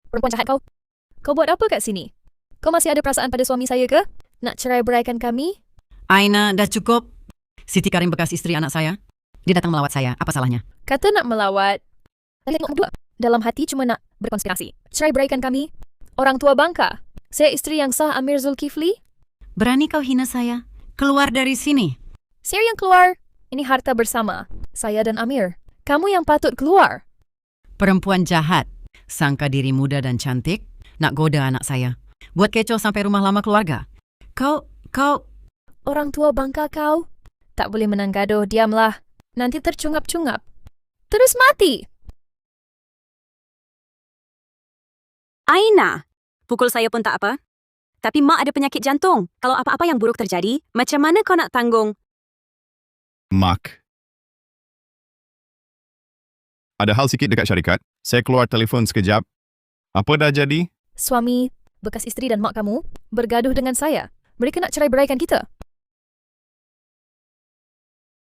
Perempuan jahat kau. Kau buat apa kat sini? Kau masih ada perasaan pada suami saya ke? Nak cerai beraikan kami? Aina, dah cukup. Siti Karim bekas isteri anak saya. Dia datang melawat saya. Apa salahnya? Kata nak melawat. Tengok berdua. Dalam hati cuma nak berkonspirasi. Cerai beraikan kami? Orang tua bangka. Saya isteri yang sah Amir Zulkifli. Berani kau hina saya? Keluar dari sini. Saya yang keluar. Ini harta bersama. Saya dan Amir. Kamu yang patut keluar. Perempuan jahat. Sangka diri muda dan cantik. Nak goda anak saya. Buat kecoh sampai rumah lama keluarga. Kau... Orang tua bangka kau. Tak boleh menang gaduh. Diamlah. Nanti tercungap-cungap. Terus mati. Aina, pukul saya pun tak apa. Tapi mak ada penyakit jantung. Kalau apa-apa yang buruk terjadi, macam mana kau nak tanggung? Mak. Ada hal sikit dekat syarikat. Saya keluar telefon sekejap. Apa dah jadi? Suami, bekas isteri dan mak kamu bergaduh dengan saya. Mereka nak cerai beraikan kita.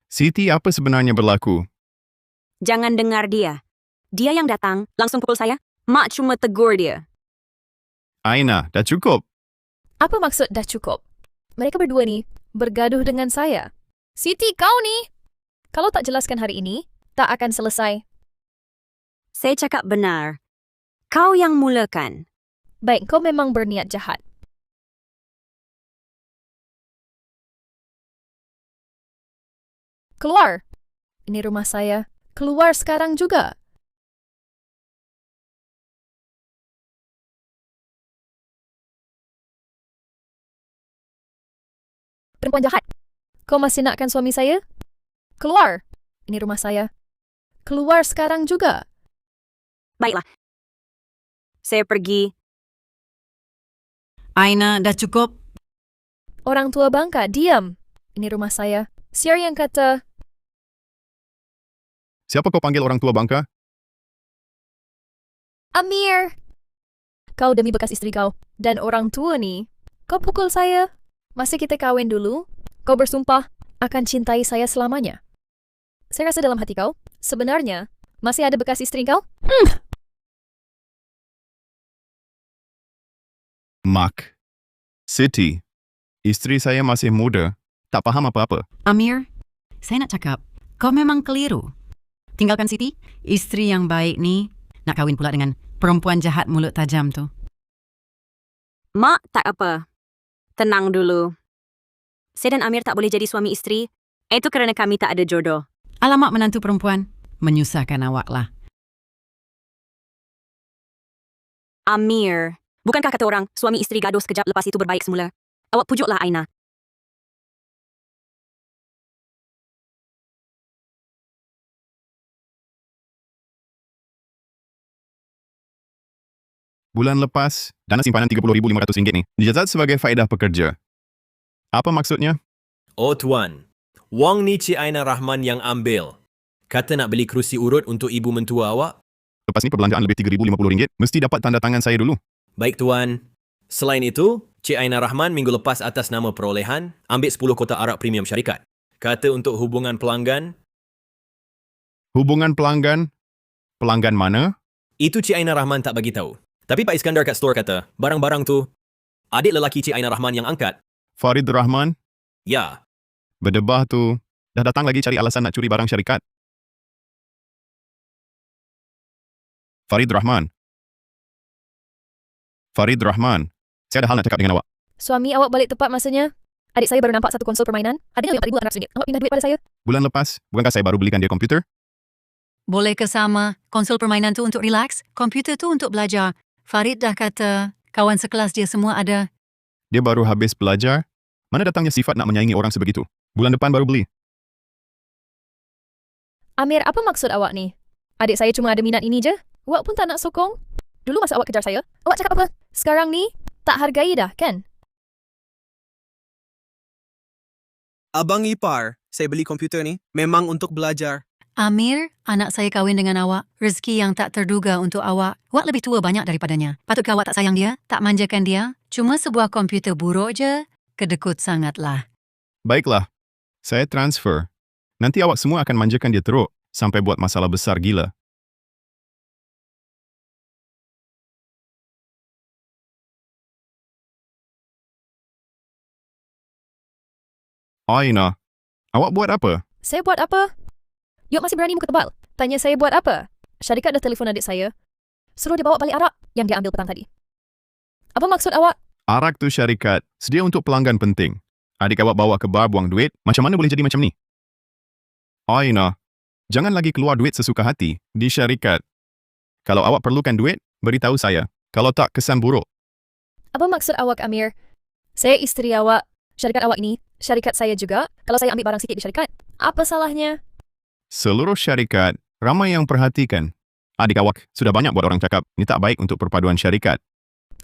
Siti, apa sebenarnya berlaku? Jangan dengar dia. Dia yang datang, langsung pukul saya. Mak cuma tegur dia. Aina, dah cukup. Apa maksud dah cukup? Mereka berdua ni bergaduh dengan saya. Siti, kau ni. Kalau tak jelaskan hari ini, tak akan selesai. Saya cakap benar. Kau yang mulakan. Baik, kau memang berniat jahat. Keluar. Ini rumah saya. Keluar sekarang juga. Perempuan jahat. Kau masih nakkan suami saya? Keluar. Ini rumah saya. Keluar sekarang juga. Baiklah. Saya pergi. Aina, dah cukup. Orang tua bangka, diam. Ini rumah saya. Siapa yang kata, Siapa kau panggil orang tua bangka? Amir. Kau demi bekas isteri kau. Dan orang tua ni, kau pukul saya. Masa kita kahwin dulu, kau bersumpah akan cintai saya selamanya. Saya rasa dalam hati kau, sebenarnya, masih ada bekas isteri kau? Mak. Siti. Isteri saya masih muda. Tak faham apa-apa. Amir, saya nak cakap, kau memang keliru. Tinggalkan Siti, isteri yang baik ni, nak kahwin pula dengan perempuan jahat mulut tajam tu. Mak tak apa. Tenang dulu. Saya dan Amir tak boleh jadi suami isteri. Itu kerana kami tak ada jodoh. Alamak menantu perempuan, menyusahkan awak lah. Amir, bukankah kata orang, suami isteri gaduh sekejap lepas itu berbaik semula? Awak pujuklah Aina. Bulan lepas, dana simpanan RM30,500 ni dijazat sebagai faedah pekerja. Apa maksudnya? Oh tuan, wang ni Cik Aina Rahman yang ambil. Kata nak beli kerusi urut untuk ibu mentua awak. Lepas ni perbelanjaan lebih RM3,050, mesti dapat tanda tangan saya dulu. Baik tuan. Selain itu, Cik Aina Rahman minggu lepas atas nama perolehan, ambil 10 kotak arak premium syarikat. Kata untuk hubungan pelanggan, Hubungan pelanggan? Pelanggan mana? itu Cik Aina Rahman tak bagi tahu. Tapi Pak Iskandar kat store kata, barang-barang tu, adik lelaki Cik Aina Rahman yang angkat. Farid Rahman? Ya, Berdebah tu. Dah datang lagi cari alasan nak curi barang syarikat. Farid Rahman. Farid Rahman. Saya ada hal nak cakap dengan awak. Suami awak balik tepat masanya. Adik saya baru nampak satu konsol permainan. Adanya RM4,600. Awak pindah duit pada saya. Bulan lepas, bukankah saya baru belikan dia komputer? Boleh ke sama? Konsol permainan tu untuk relax, komputer tu untuk belajar. Farid dah kata, kawan sekelas dia semua ada. Dia baru habis belajar. Mana datangnya sifat nak menyaingi orang sebegitu? Bulan depan baru beli. Amir, apa maksud awak ni? Adik saya cuma ada minat ini je. Awak pun tak nak sokong. Dulu masa awak kejar saya, awak cakap apa? Sekarang ni, tak hargai dah, kan? Abang ipar, saya beli komputer ni memang untuk belajar. Amir, anak saya kahwin dengan awak. Rezeki yang tak terduga untuk awak. Awak lebih tua banyak daripadanya. Patutkah awak tak sayang dia? Tak manjakan dia? Cuma sebuah komputer buruk je? Kedekut sangatlah. Baiklah. Saya transfer. Nanti awak semua akan manjakan dia teruk sampai buat masalah besar gila. Aina, awak buat apa? Saya buat apa? Yuk masih berani muka tebal. Tanya saya buat apa? Syarikat dah telefon adik saya. Suruh dia bawa balik arak yang dia ambil petang tadi. Apa maksud awak? Arak tu syarikat sedia untuk pelanggan penting. Adik awak bawa ke bar buang duit, macam mana boleh jadi macam ni? Aina, jangan lagi keluar duit sesuka hati di syarikat. Kalau awak perlukan duit, beritahu saya. Kalau tak, kesan buruk. Apa maksud awak, Amir? Saya isteri awak. Syarikat awak ini, syarikat saya juga. Kalau saya ambil barang sikit di syarikat, apa salahnya? Seluruh syarikat, ramai yang perhatikan. Adik awak sudah banyak buat orang cakap, ini tak baik untuk perpaduan syarikat.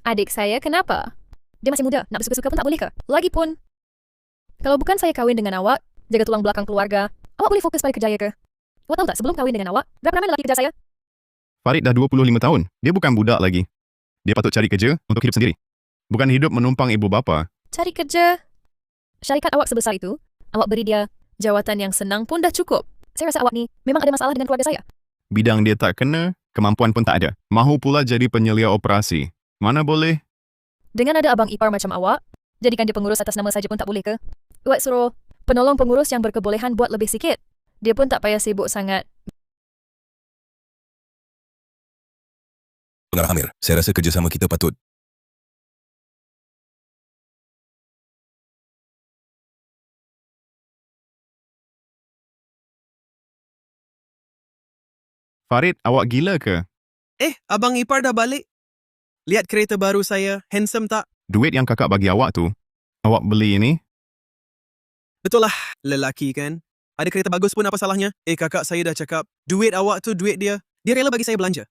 Adik saya kenapa? Dia masih muda, nak bersuka-suka pun tak boleh ke? Lagipun, kalau bukan saya kahwin dengan awak, jaga tulang belakang keluarga, awak boleh fokus pada kerjaya ke? Awak tahu tak sebelum kahwin dengan awak, berapa ramai lelaki kerja saya? Farid dah 25 tahun. Dia bukan budak lagi. Dia patut cari kerja untuk hidup sendiri. Bukan hidup menumpang ibu bapa. Cari kerja. Syarikat awak sebesar itu, awak beri dia jawatan yang senang pun dah cukup. Saya rasa awak ni memang ada masalah dengan keluarga saya. Bidang dia tak kena, kemampuan pun tak ada. Mahu pula jadi penyelia operasi. Mana boleh? Dengan ada abang ipar macam awak, jadikan dia pengurus atas nama saja pun tak boleh ke? Awak suruh penolong pengurus yang berkebolehan buat lebih sikit. Dia pun tak payah sibuk sangat. Pengarah Amir, saya rasa kerjasama kita patut. Farid, awak gila ke? Abang ipar dah balik. Lihat kereta baru saya, handsome tak? Duit yang kakak bagi awak tu, awak beli ini? Betul lah, lelaki kan? Ada kereta bagus pun apa salahnya? Kakak saya dah cakap, duit awak tu duit dia. Dia rela bagi saya belanja.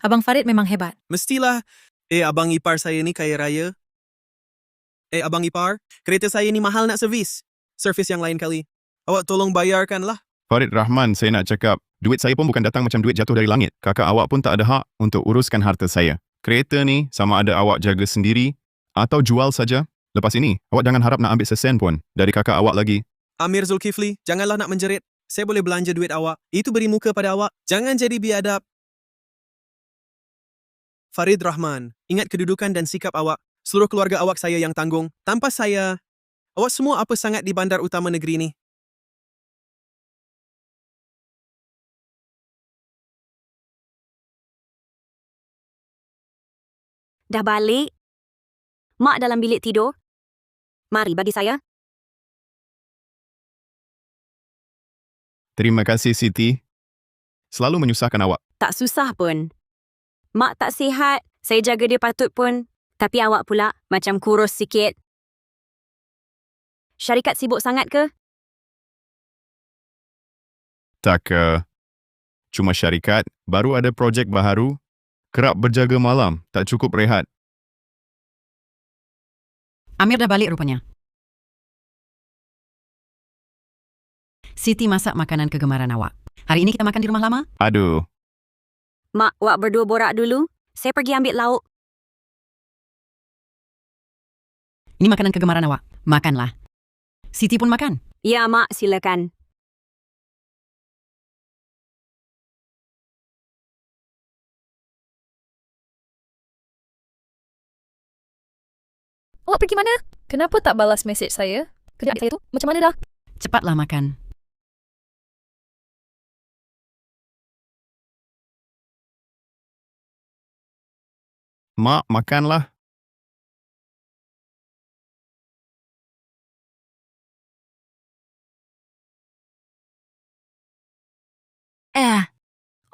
Abang Farid memang hebat. Mestilah. Abang ipar saya ni kaya raya. Abang ipar, kereta saya ni mahal nak servis. Servis yang lain kali. Awak tolong bayarkanlah. Farid Rahman, saya nak cakap, duit saya pun bukan datang macam duit jatuh dari langit. Kakak awak pun tak ada hak untuk uruskan harta saya. Kereta ni sama ada awak jaga sendiri atau jual saja. Lepas ini, awak jangan harap nak ambil sesen pun dari kakak awak lagi. Amir Zulkifli, janganlah nak menjerit. Saya boleh belanja duit awak. Itu beri muka pada awak. Jangan jadi biadab. Farid Rahman, ingat kedudukan dan sikap awak. Seluruh keluarga awak saya yang tanggung. Tanpa saya, awak semua apa sangat di bandar utama negeri ni. Dah balik? Mak dalam bilik tidur? Mari bagi saya. Terima kasih Siti. Selalu menyusahkan awak. Tak susah pun. Mak tak sihat, saya jaga dia patut pun. Tapi awak pula macam kurus sikit. Syarikat sibuk sangat ke? Tak, cuma syarikat, baru ada projek baharu, kerap berjaga malam, tak cukup rehat. Amir dah balik rupanya. Siti masak makanan kegemaran awak. Hari ini kita makan di rumah lama? Aduh, Mak, awak berdua borak dulu. Saya pergi ambil lauk. Ini makanan kegemaran awak. Makanlah. Siti pun makan. Ya, Mak, silakan. Awak pergi mana? Kenapa tak balas mesej saya? Kerja adik saya tu macam mana dah? Cepatlah makan. mak, makanlah.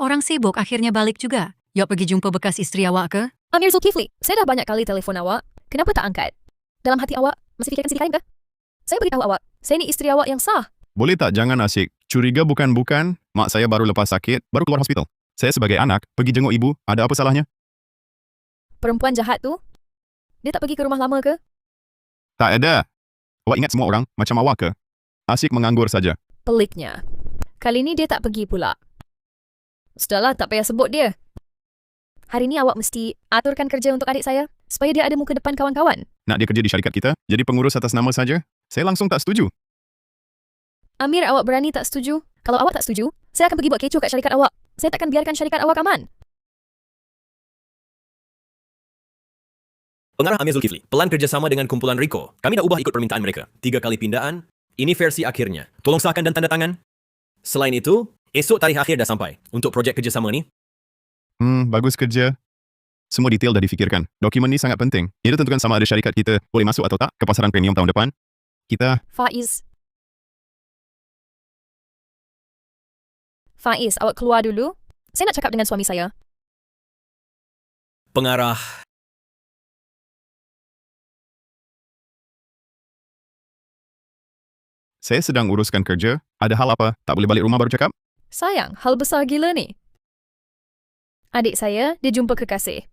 Orang sibuk akhirnya balik juga. Yuk pergi jumpa bekas isteri awak ke? Amir Zulkifli, saya dah banyak kali telefon awak. Kenapa tak angkat? Dalam hati awak, masih fikirkan Siti Karim ke? Saya beritahu awak, saya ni isteri awak yang sah. Boleh tak jangan asyik? Curiga bukan-bukan, mak saya baru lepas sakit, baru keluar hospital. Saya sebagai anak, pergi jenguk ibu, ada apa salahnya? Perempuan jahat tu, dia tak pergi ke rumah lama ke? Tak ada. Awak ingat semua orang macam awak ke? Asyik menganggur saja. Peliknya. Kali ni dia tak pergi pula. Sudahlah, tak payah sebut dia. Hari ni awak mesti aturkan kerja untuk adik saya, supaya dia ada muka depan kawan-kawan. Nak dia kerja di syarikat kita, jadi pengurus atas nama saja? Saya langsung tak setuju. Amir, awak berani tak setuju? Kalau awak tak setuju, saya akan pergi buat kecoh kat syarikat awak. Saya takkan biarkan syarikat awak aman. Pengarah Amir Zulkifli, pelan kerjasama dengan kumpulan Rico. Kami dah ubah ikut permintaan mereka. 3 kali pindaan, Ini versi akhirnya. Tolong sahkan dan tanda tangan. Selain itu, esok tarikh akhir dah sampai untuk projek kerjasama ni. Bagus kerja. Semua detail dah difikirkan. Dokumen ni sangat penting. Ia tentukan sama ada syarikat kita boleh masuk atau tak ke pasaran premium tahun depan. Faiz, awak keluar dulu. Saya nak cakap dengan suami saya. Pengarah, Saya sedang uruskan kerja. Ada hal apa? Tak boleh balik rumah baru cakap? Sayang, hal besar gila ni. Adik saya, dia jumpa kekasih.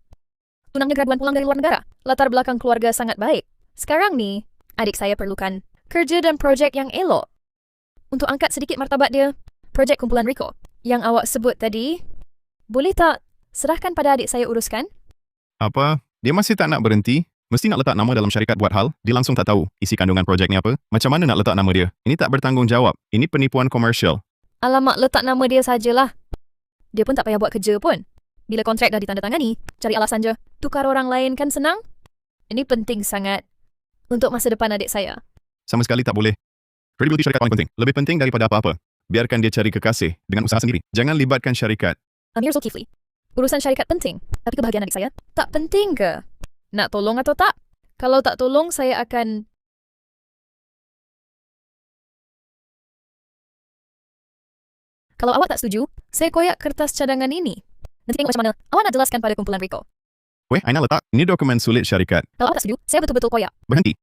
Tunangnya graduan pulang dari luar negara. Latar belakang keluarga sangat baik. Sekarang ni, adik saya perlukan kerja dan projek yang elok. Untuk angkat sedikit martabat dia, projek kumpulan Rico yang awak sebut tadi, boleh tak serahkan pada adik saya uruskan? Apa? Dia masih tak nak berhenti? Mesti nak letak nama dalam syarikat buat hal. Dia langsung tak tahu isi kandungan projek ni apa. Macam mana nak letak nama dia? Ini tak bertanggungjawab. Ini penipuan komersial. Alamak, letak nama dia sajalah. Dia pun tak payah buat kerja pun. Bila kontrak dah ditandatangani, cari alasan je. Tukar orang lain kan senang? Ini penting sangat untuk masa depan adik saya. Sama sekali tak boleh. Kredibiliti syarikat paling penting. Lebih penting daripada apa-apa. Biarkan dia cari kekasih dengan usaha sendiri. Jangan libatkan syarikat. Amir Zulkifli, urusan syarikat penting, tapi kebahagiaan adik saya tak penting ke? Nak tolong atau tak? Kalau tak tolong, saya akan... Kalau awak tak setuju, saya koyak kertas cadangan ini. Nanti tengok macam mana. Awak nak jelaskan pada kumpulan Rico. Weh, Aina letak. Ini dokumen sulit syarikat. Kalau awak tak setuju, saya betul-betul koyak. Berhenti.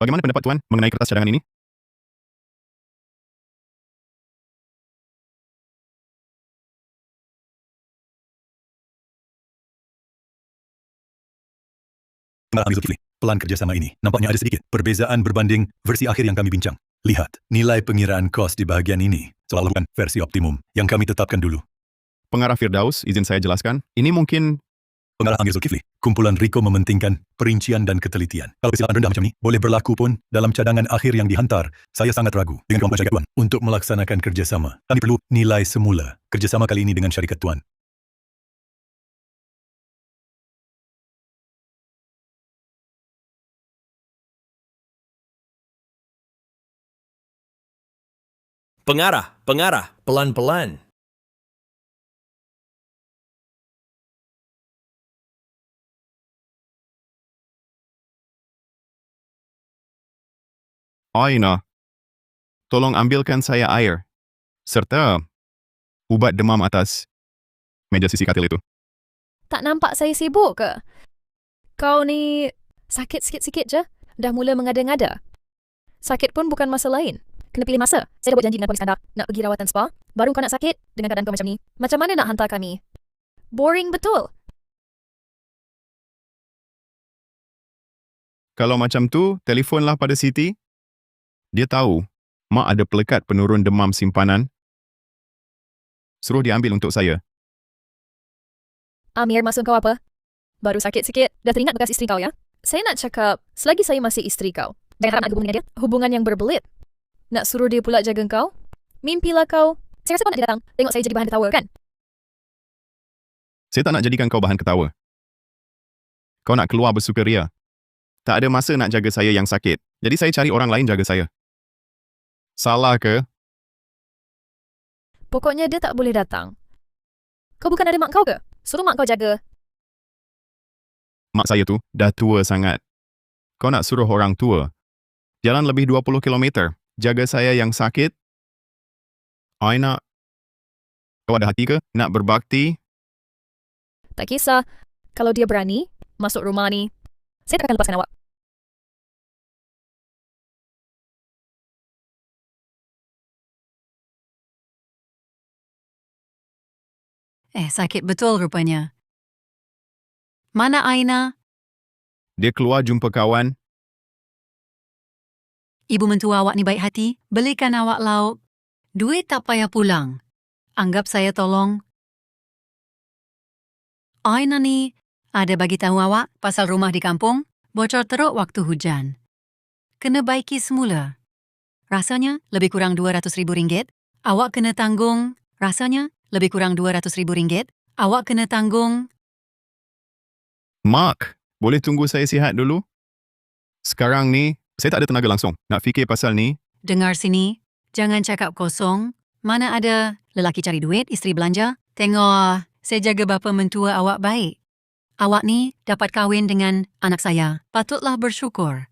Bagaimana pendapat Tuan mengenai kertas cadangan ini? Pengarah Amir Zulkifli, pelan kerjasama ini nampaknya ada sedikit perbezaan berbanding versi akhir yang kami bincang. Lihat, nilai pengiraan kos di bahagian ini seolah bukan versi optimum yang kami tetapkan dulu. Pengarah Firdaus, izin saya jelaskan. Ini mungkin... Pengarah Amir Zulkifli, kumpulan Rico mementingkan perincian dan ketelitian. Kalau kesilapan rendah macam ni, boleh berlaku pun dalam cadangan akhir yang dihantar. Saya sangat ragu dengan kemampuan syarikat Tuan untuk melaksanakan kerjasama. Kami perlu nilai semula kerjasama kali ini dengan syarikat Tuan. pengarah, pelan-pelan. Aina, tolong ambilkan saya air. Serta ubat demam atas meja sisi katil itu. Tak nampak saya sibuk ke? Kau ni sakit sikit-sikit je, dah mula mengada-ngada. Sakit pun bukan masa lain. Kena pilih masa. Saya dah buat janji dengan polis anda nak pergi rawatan spa. Baru kau nak sakit dengan keadaan kau macam ni. Macam mana nak hantar kami? Boring betul. Kalau macam tu, telefonlah pada Siti. Dia tahu Mak ada pelekat penurun demam simpanan. Suruh dia ambil untuk saya. Amir, maksud kau apa? Baru sakit sikit, dah teringat bekas isteri kau ya? Saya nak cakap, selagi saya masih isteri kau, jangan harap nak hubungan dengan dia. Hubungan yang berbelit. Nak suruh dia pula jaga kau? Mimpilah kau. Saya rasa kau nak dia datang, tengok saya jadi bahan ketawa kan? Saya tak nak jadikan kau bahan ketawa. Kau nak keluar bersukaria. Tak ada masa nak jaga saya yang sakit. Jadi saya cari orang lain jaga saya. Salah ke? Pokoknya dia tak boleh datang. Kau bukan ada mak kau ke? Suruh mak kau jaga. Mak saya tu dah tua sangat. Kau nak suruh orang tua jalan lebih 20 km jaga saya yang sakit? Aina, kau ada hati ke nak berbakti? Tak kisah. Kalau dia berani masuk rumah ni, saya tak akan lepaskan awak. Sakit betul rupanya. Mana Aina? Dia keluar jumpa kawan. Ibu mentua awak ni baik hati, belikan awak lauk. Duit tak payah pulang. Anggap saya tolong. Aina ni ada bagi tahu awak pasal rumah di kampung bocor teruk waktu hujan. Kena baiki semula. Rasanya lebih kurang RM200,000. Awak kena tanggung. Rasanya lebih kurang RM200,000. Awak kena tanggung. Mark, boleh tunggu saya sihat dulu? Sekarang ni, saya tak ada tenaga langsung nak fikir pasal ni. Dengar sini. Jangan cakap kosong. Mana ada lelaki cari duit, isteri belanja. Tengok, saya jaga bapa mentua awak baik. Awak ni dapat kahwin dengan anak saya. Patutlah bersyukur.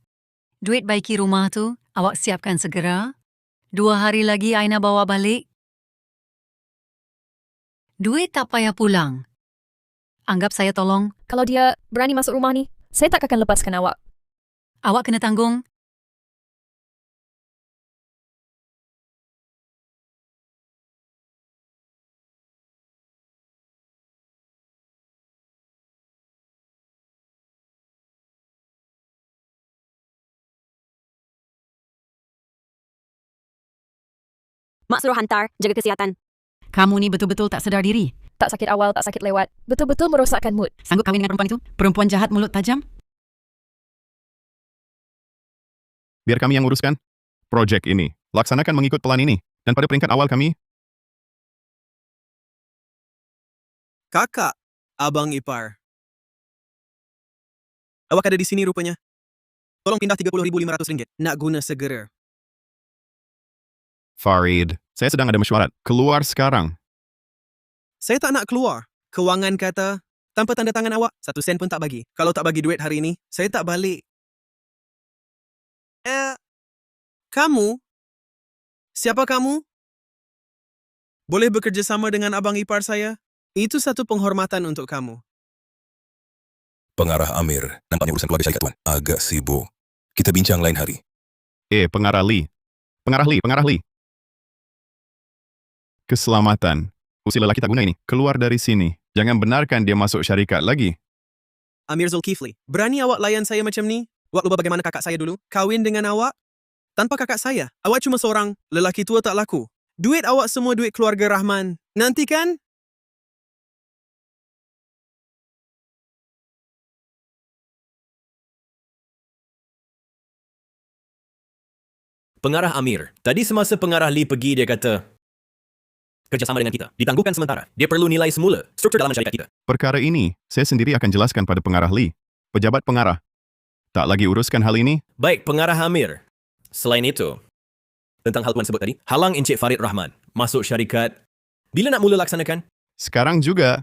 Duit baiki rumah tu, awak siapkan segera. 2 hari lagi Aina bawa balik. Duit tak payah pulang. Anggap saya tolong. Kalau dia berani masuk rumah ni, saya tak akan lepaskan awak. Awak kena tanggung. Mak suruh hantar, jaga kesihatan. Kamu ni betul-betul tak sedar diri. Tak sakit awal, tak sakit lewat. Betul-betul merosakkan mood. Sanggup kahwin dengan perempuan itu? Perempuan jahat mulut tajam? Biar kami yang uruskan projek ini. Laksanakan mengikut pelan ini. Dan pada peringkat awal kami, Kakak, abang ipar. Awak ada di sini rupanya. Tolong pindah RM30,500. Nak guna segera. Farid, saya sedang ada mesyuarat. Keluar sekarang. Saya tak nak keluar. Kewangan kata, tanpa tanda tangan awak, 1 sen pun tak bagi. Kalau tak bagi duit hari ini, saya tak balik. Kamu? Siapa kamu? Boleh bekerjasama dengan abang ipar saya? Itu satu penghormatan untuk kamu. Pengarah Amir, nampaknya urusan keluarga syarikat tuan agak sibuk. Kita bincang lain hari. Pengarah Lee. Pengarah Lee. Keselamatan. Usi lelaki tak guna ini. Keluar dari sini. Jangan benarkan dia masuk syarikat lagi. Amir Zulkifli, berani awak layan saya macam ni? Awak lupa bagaimana kakak saya dulu? Kahwin dengan awak? Tanpa kakak saya, awak cuma seorang lelaki tua tak laku. Duit awak semua duit keluarga Rahman. Nanti kan? Pengarah Amir. Tadi semasa pengarah Lee pergi, dia kata, kerjasama dengan kita. Ditangguhkan sementara. Dia perlu nilai semula. Struktur dalam syarikat kita. Perkara ini, saya sendiri akan jelaskan pada pengarah Lee. Pejabat pengarah. Tak lagi uruskan hal ini? Baik, pengarah Amir. Selain itu, tentang hal tuan sebut tadi, halang Encik Farid Rahman masuk syarikat. Bila nak mula laksanakan? Sekarang juga.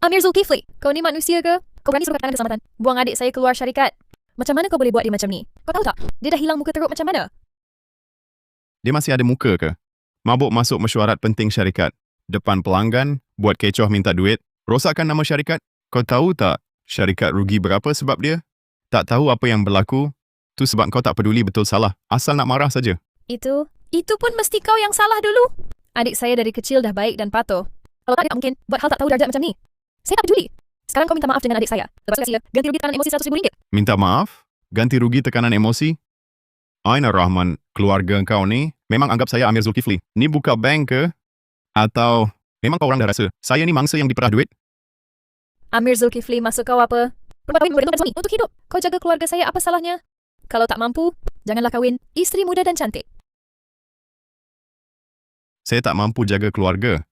Amir Zulkifli, kau ni manusia ke? Kau berani suruh katakan keselamatan? Buang adik saya keluar syarikat. Macam mana kau boleh buat dia macam ni? Kau tahu tak? Dia dah hilang muka teruk macam mana? Dia masih ada muka ke? Mabuk masuk mesyuarat penting syarikat. Depan pelanggan, buat kecoh minta duit, rosakkan nama syarikat. Kau tahu tak, syarikat rugi berapa sebab dia? Tak tahu apa yang berlaku? Tu sebab kau tak peduli betul salah. Asal nak marah saja. Itu pun mesti kau yang salah dulu. Adik saya dari kecil dah baik dan patuh. Kalau tak, dia tak mungkin buat hal tak tahu darjat macam ni. Saya tak peduli. Sekarang kau minta maaf dengan adik saya. Lepas tu ganti rugi tekanan emosi RM100,000. Minta maaf? Ganti rugi tekanan emosi? Aina Rahman, keluarga kau ni memang anggap saya Amir Zulkifli. Ni buka bank ke? Atau memang kau orang dah rasa saya ni mangsa yang diperah duit? Amir Zulkifli, maksud kau apa? Perempuan kahwin bergantung pada suami untuk hidup. Kau jaga keluarga saya, apa salahnya? Kalau tak mampu, janganlah kahwin isteri muda dan cantik. Saya tak mampu jaga keluarga.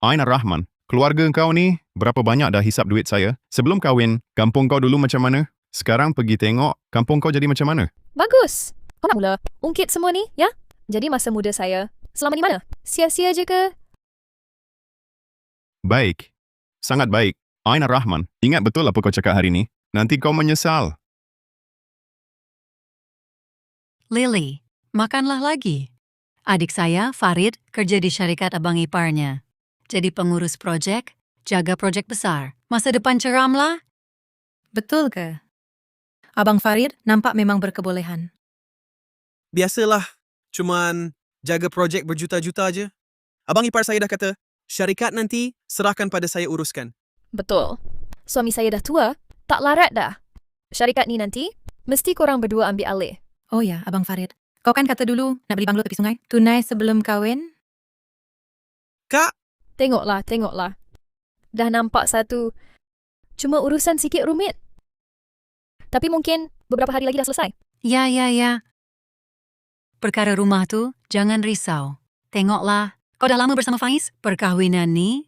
Aina Rahman, keluarga kau ni berapa banyak dah hisap duit saya? Sebelum kahwin, kampung kau dulu macam mana? Sekarang pergi tengok kampung kau jadi macam mana? Bagus. Kau nak mula ungkit semua ni, ya? Jadi masa muda saya, selama ni mana? Sia-sia je ke? Baik. Sangat baik. Aina Rahman, ingat betul apa kau cakap hari ni? Nanti kau menyesal. Lily, makanlah lagi. Adik saya, Farid, kerja di syarikat abang iparnya. Jadi pengurus projek, jaga projek besar. Masa depan ceramlah. Betul ke? Abang Farid nampak memang berkebolehan. Biasalah. Cuman jaga projek berjuta-juta je. Abang ipar saya dah kata, syarikat nanti serahkan pada saya uruskan. Betul. Suami saya dah tua, tak larat dah. Syarikat ni nanti, mesti korang berdua ambil alih. Oh ya, Abang Farid. Kau kan kata dulu nak beli banglo tepi sungai? Tunai sebelum kahwin? Kak, Tengoklah. Dah nampak satu. Cuma urusan sikit rumit. Tapi mungkin beberapa hari lagi dah selesai. Ya. Perkara rumah tu, jangan risau. Tengoklah, kau dah lama bersama Faiz? Perkahwinan ni,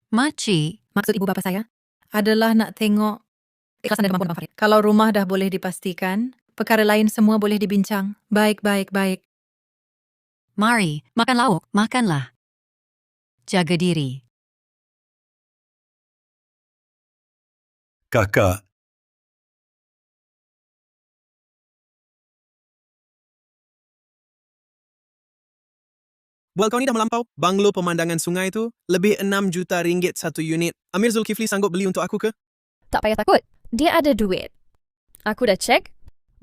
makcik. Maksud ibu bapa saya adalah nak tengok ikhlasan dan kemampuan Abang Farid. Kalau rumah dah boleh dipastikan, perkara lain semua boleh dibincang. Baik. Mari, makan lauk, makanlah. Jaga diri. Kakak, Buat kau ni dah melampau. Banglo pemandangan sungai tu lebih 6 juta ringgit satu unit. Amir Zulkifli sanggup beli untuk aku ke? Tak payah takut. Dia ada duit. Aku dah cek.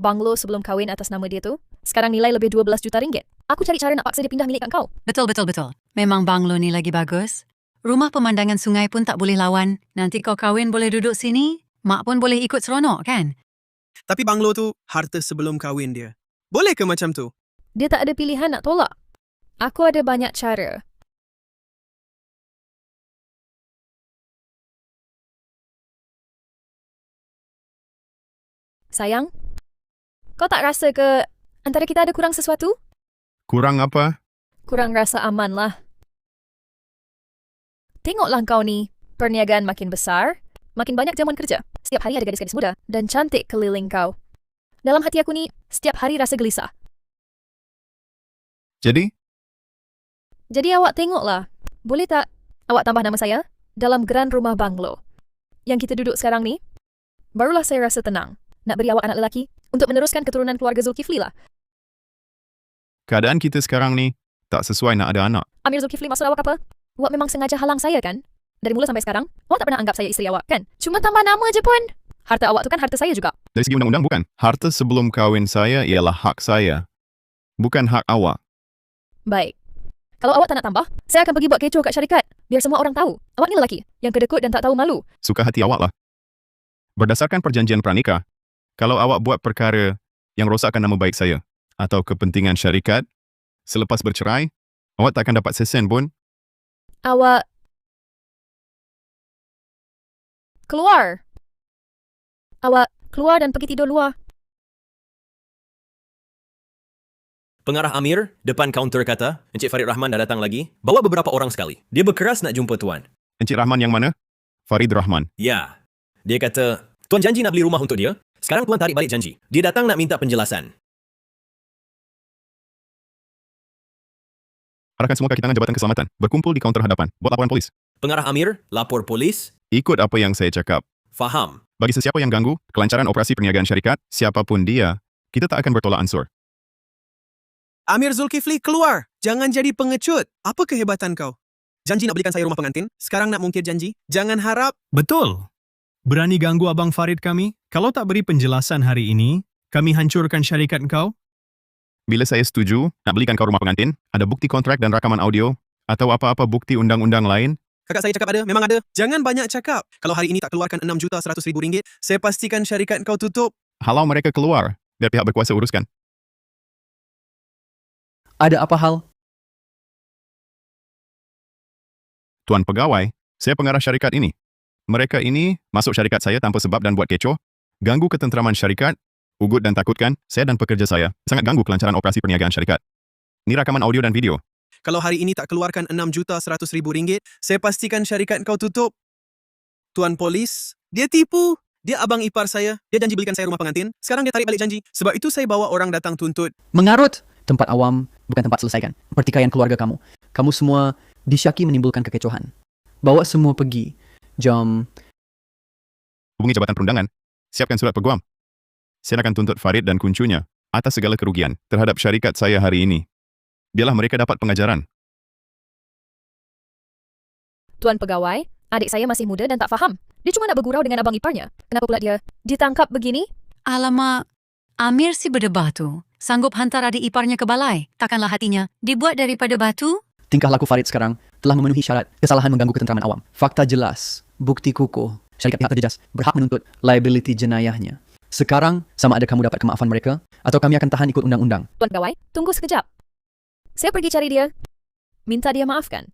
Banglo sebelum kahwin atas nama dia tu, sekarang nilai lebih 12 juta ringgit. Aku cari cara nak paksa dia pindah milik kat kau. Betul. Memang banglo ni lagi bagus. Rumah pemandangan sungai pun tak boleh lawan. Nanti kau kahwin boleh duduk sini, mak pun boleh ikut seronok kan? Tapi banglo tu harta sebelum kahwin dia. Boleh ke macam tu? Dia tak ada pilihan nak tolak. Aku ada banyak cara. Sayang, kau tak rasa ke antara kita ada kurang sesuatu? Kurang apa? Kurang rasa aman lah. Tengoklah kau ni, perniagaan makin besar, makin banyak jamuan kerja. Setiap hari ada gadis-gadis muda dan cantik keliling kau. Dalam hati aku ni, setiap hari rasa gelisah. Jadi, Awak tengoklah. Boleh tak awak tambah nama saya dalam Grand Rumah Banglo yang kita duduk sekarang ni? Barulah saya rasa tenang. Nak beri awak anak lelaki untuk meneruskan keturunan keluarga Zulkifli lah. keadaan kita sekarang ni tak sesuai nak ada anak. Amir Zulkifli, maksud awak apa? Awak memang sengaja halang saya kan? Dari mula sampai sekarang, awak tak pernah anggap saya isteri awak kan? Cuma tambah nama je pun. Harta awak tu kan harta saya juga. Dari segi undang-undang bukan. Harta sebelum kahwin saya ialah hak saya. Bukan hak awak. Baik. Kalau awak tak nak tambah, saya akan pergi buat kecoh kat syarikat. Biar semua orang tahu. Awak ni lelaki yang kedekut dan tak tahu malu. Suka hati awak lah. Berdasarkan perjanjian pranikah, kalau awak buat perkara yang rosakkan nama baik saya atau kepentingan syarikat, selepas bercerai, awak tak akan dapat sesen pun. Awak keluar. Awak keluar dan pergi tidur luar. Pengarah Amir, depan kaunter kata, Encik Farid Rahman dah datang lagi. Bawa beberapa orang sekali. Dia berkeras nak jumpa Tuan. Encik Rahman yang mana? Farid Rahman. Ya. Dia kata, Tuan janji nak beli rumah untuk dia. Sekarang Tuan tarik balik janji. Dia datang nak minta penjelasan. Arahkan semua kaki tangan Jabatan Keselamatan. Berkumpul di kaunter hadapan. Buat laporan polis. Pengarah Amir, lapor polis. Ikut apa yang saya cakap. Faham. Bagi sesiapa yang ganggu kelancaran operasi perniagaan syarikat, siapapun dia, kita tak akan bertolak ansur. Amir Zulkifli, keluar! Jangan jadi pengecut. Apa kehebatan kau? Janji nak belikan saya rumah pengantin, sekarang nak mungkir janji. Jangan harap. Betul. Berani ganggu Abang Farid kami? Kalau tak beri penjelasan hari ini, kami hancurkan syarikat kau. Bila saya setuju nak belikan kau rumah pengantin, ada bukti kontrak dan rakaman audio atau apa-apa bukti undang-undang lain, Kakak saya cakap ada, memang ada. Jangan banyak cakap. Kalau hari ini tak keluarkan 6.100.000 ringgit, saya pastikan syarikat kau tutup. halau mereka keluar, biar pihak berkuasa uruskan. Ada apa hal? Tuan pegawai, saya pengarah syarikat ini. Mereka ini masuk syarikat saya tanpa sebab dan buat kecoh, ganggu ketenteraman syarikat, ugut dan takutkan saya dan pekerja saya, sangat ganggu kelancaran operasi perniagaan syarikat. Ini rakaman audio dan video. Kalau hari ini tak keluarkan 6.100.000 ringgit, saya pastikan syarikat kau tutup. Tuan polis, dia tipu. Dia abang ipar saya. Dia janji belikan saya rumah pengantin. Sekarang dia tarik balik janji. Sebab itu saya bawa orang datang tuntut. Mengarut! Tempat awam, bukan tempat selesaikan. Pertikaian keluarga kamu. Kamu semua disyaki menimbulkan kekecohan. Bawa semua pergi. Jom. Hubungi Jabatan Perundangan. Siapkan surat peguam. Saya akan tuntut Farid dan kuncunya atas segala kerugian terhadap syarikat saya hari ini. Biarlah mereka dapat pengajaran. Tuan pegawai, adik saya masih muda dan tak faham. Dia cuma nak bergurau dengan abang iparnya. Kenapa pula dia ditangkap begini? Alamak, Amir si berdebah tu. Sanggup hantar adik iparnya ke balai. Takkanlah hatinya dibuat daripada batu? Tingkah laku Farid sekarang telah memenuhi syarat kesalahan mengganggu ketenteraman awam. Fakta jelas, bukti kukuh. Syarikat pihak terjejas berhak menuntut liability jenayahnya. Sekarang, sama ada kamu dapat kemaafan mereka atau kami akan tahan ikut undang-undang. Tuan pegawai, tunggu sekejap. Saya pergi cari dia. Minta dia maafkan.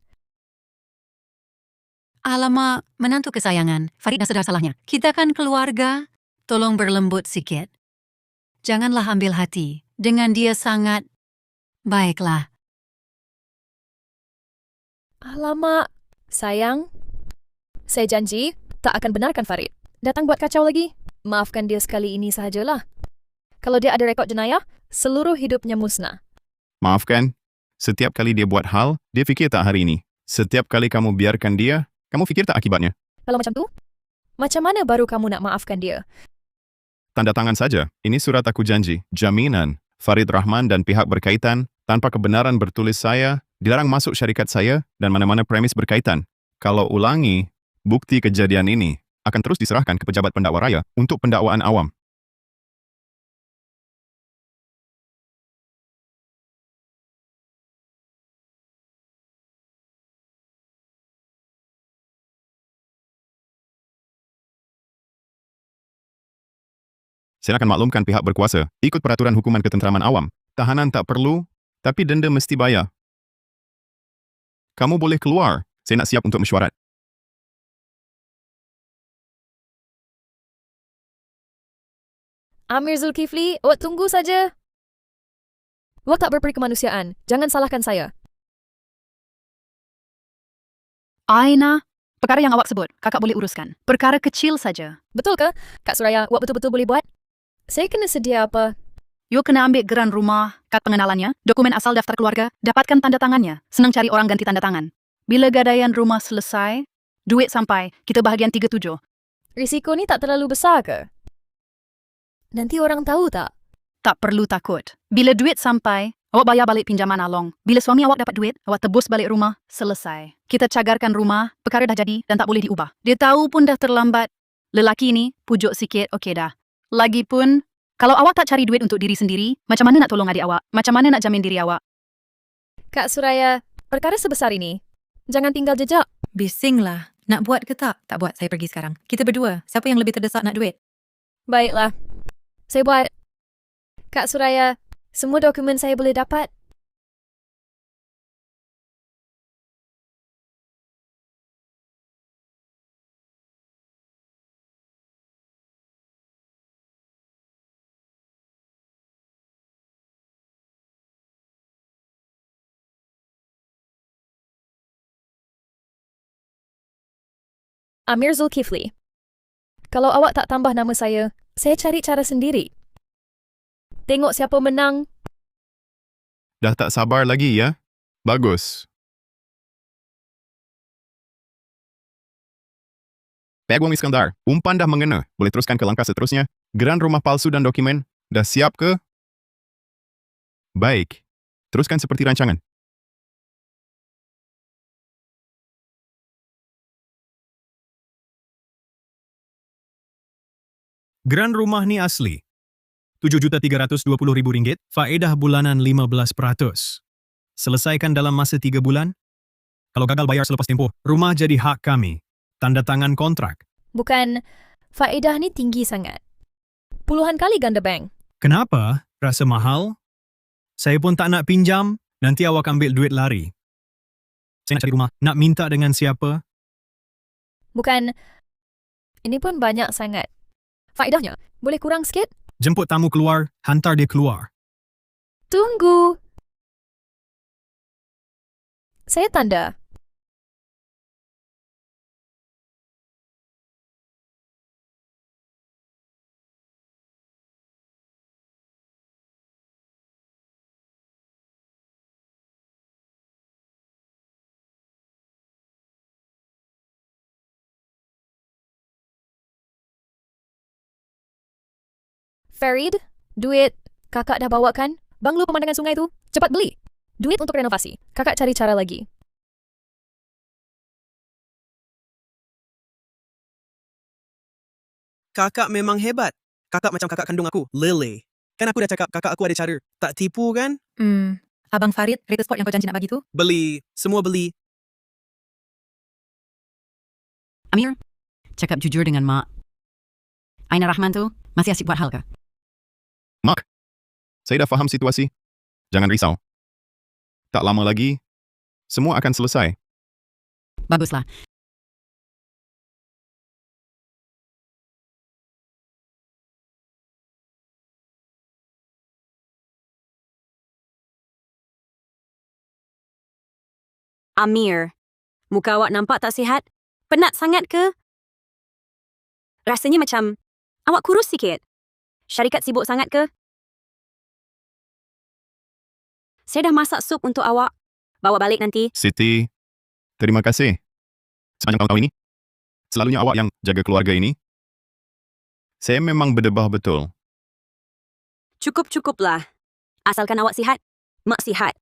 Alamak, menantu kesayangan. Farid dah sedar salahnya. Kita kan keluarga. tolong berlembut sikit. Janganlah ambil hati. Dengan dia sangat baiklah. Alamak, sayang. Saya janji tak akan benarkan Farid datang buat kacau lagi. Maafkan dia sekali ini sahajalah. Kalau dia ada rekod jenayah, seluruh hidupnya musnah. Maafkan, setiap kali dia buat hal, dia fikir tak hari ini. Setiap kali kamu biarkan dia, kamu fikir tak akibatnya? Kalau macam tu, macam mana baru kamu nak maafkan dia? Tanda tangan saja. Ini surat aku janji. Jaminan. Farid Rahman dan pihak berkaitan, tanpa kebenaran bertulis saya, dilarang masuk syarikat saya dan mana-mana premis berkaitan. Kalau ulangi, bukti kejadian ini akan terus diserahkan ke pejabat pendakwa raya untuk pendakwaan awam. Saya akan maklumkan pihak berkuasa, ikut peraturan hukuman ketenteraman awam. Tahanan tak perlu, tapi denda mesti bayar. Kamu boleh keluar. Saya nak siap untuk mesyuarat. Amir Zulkifli, awak tunggu saja. Awak tak berperi kemanusiaan. Jangan salahkan saya. Aina, perkara yang awak sebut, kakak boleh uruskan. Perkara kecil saja. Betul ke, Kak Suraya, awak betul-betul boleh buat? Saya kena sedia apa? You kena ambil geran rumah, kad pengenalannya, dokumen asal daftar keluarga, dapatkan tanda tangannya. Senang cari orang ganti tanda tangan. Bila gadaian rumah selesai, duit sampai, kita bahagian 3/7. Risiko ni tak terlalu besar ke? Nanti orang tahu tak? Tak perlu takut. Bila duit sampai, awak bayar balik pinjaman Along. Bila suami awak dapat duit, awak tebus balik rumah, selesai. Kita cagarkan rumah, perkara dah jadi dan tak boleh diubah. Dia tahu pun dah terlambat. Lelaki ni, pujuk sikit, okey dah. Lagipun, kalau awak tak cari duit untuk diri sendiri, macam mana nak tolong adik awak? Macam mana nak jamin diri awak? Kak Suraya, perkara sebesar ini, jangan tinggal jejak. Bisinglah. Nak buat ke tak? Tak buat, saya pergi sekarang. Kita berdua, siapa yang lebih terdesak nak duit? Baiklah. Saya buat. Kak Suraya, semua dokumen saya boleh dapat? Amir Zulkifli. Kalau awak tak tambah nama saya cari cara sendiri. Tengok siapa menang. Dah tak sabar lagi ya? Bagus. Peguam Iskandar, umpan dah mengena. Boleh teruskan ke langkah seterusnya. Geran rumah palsu dan dokumen, dah siap ke? Baik. Teruskan seperti rancangan. Geran rumah ni asli. RM7.320.000, faedah bulanan 15%. Selesaikan dalam masa 3 bulan. Kalau gagal bayar selepas tempoh, rumah jadi hak kami. Tanda tangan kontrak. Bukan, faedah ni tinggi sangat. Puluhan kali ganda bank. Kenapa? Rasa mahal? Saya pun tak nak pinjam, nanti awak ambil duit lari. Saya nak cari rumah, nak minta dengan siapa? Bukan, ini pun banyak sangat. Faedahnya, boleh kurang sikit? Jemput tamu keluar, hantar dia keluar. Tunggu. Saya tanda. Farid, duit kakak dah bawa kan? Banglo pemandangan sungai tu, cepat beli. Duit untuk renovasi. Kakak cari cara lagi. Kakak memang hebat. Kakak macam kakak kandung aku, Lily. Kan aku dah cakap kakak aku ada cara. Tak tipu kan? Abang Farid, kereta sport yang kau janji nak bagi tu? Beli. Semua beli. Amir, cakap jujur dengan Mak. Aina Rahman tu masih asyik buat hal ke? Mak, saya dah faham situasi. Jangan risau. Tak lama lagi, semua akan selesai. Baguslah. Amir, muka awak nampak tak sihat? Penat sangat ke? Rasanya macam awak kurus sikit. Syarikat sibuk sangat ke? Saya dah masak sup untuk awak. Bawa balik nanti. Siti, terima kasih. Sepanjang tahun-tahun ini, selalunya awak yang jaga keluarga ini. Saya memang berdebah betul. Cukup-cukuplah. Asalkan awak sihat, mak sihat.